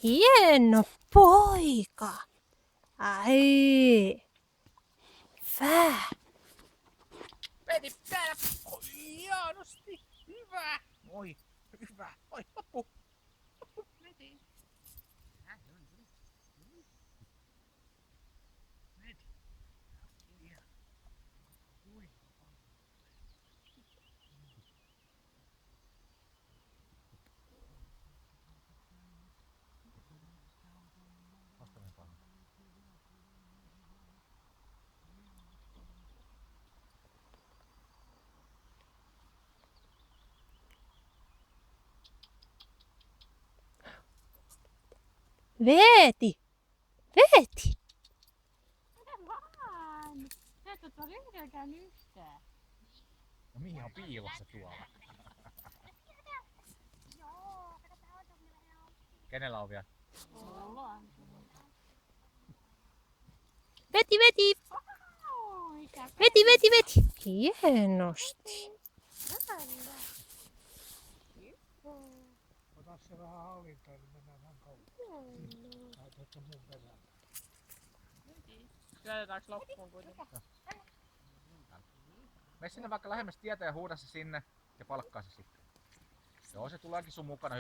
Hieno poika. Ai. Fää. Meni täällä. Oi, hienosti. Hyvä. Oi, hyvä. Oi, loppu. Loppu. Meni. Veeti. Veeti. Mitä vaan? Sä et oo yhdelläkään yhtään. No mihin on piilossa tuolla? Joo, kato tää on tommonen auki. Kenellä on vielä? Ollaan. Veti, veti. Oi, tää Veti, veti, veti. Hienosti. kannattaa. Ota se vähän hallintaan, niin mennään vähän kauemmas. Laitatte mun perään. Syötetäänkö loppuun kuitenkin? Mene sinne vaikka lähemmäs tietä ja huuda se sinne ja palkkaa se sitten. Joo, se tuleekin sun mukana.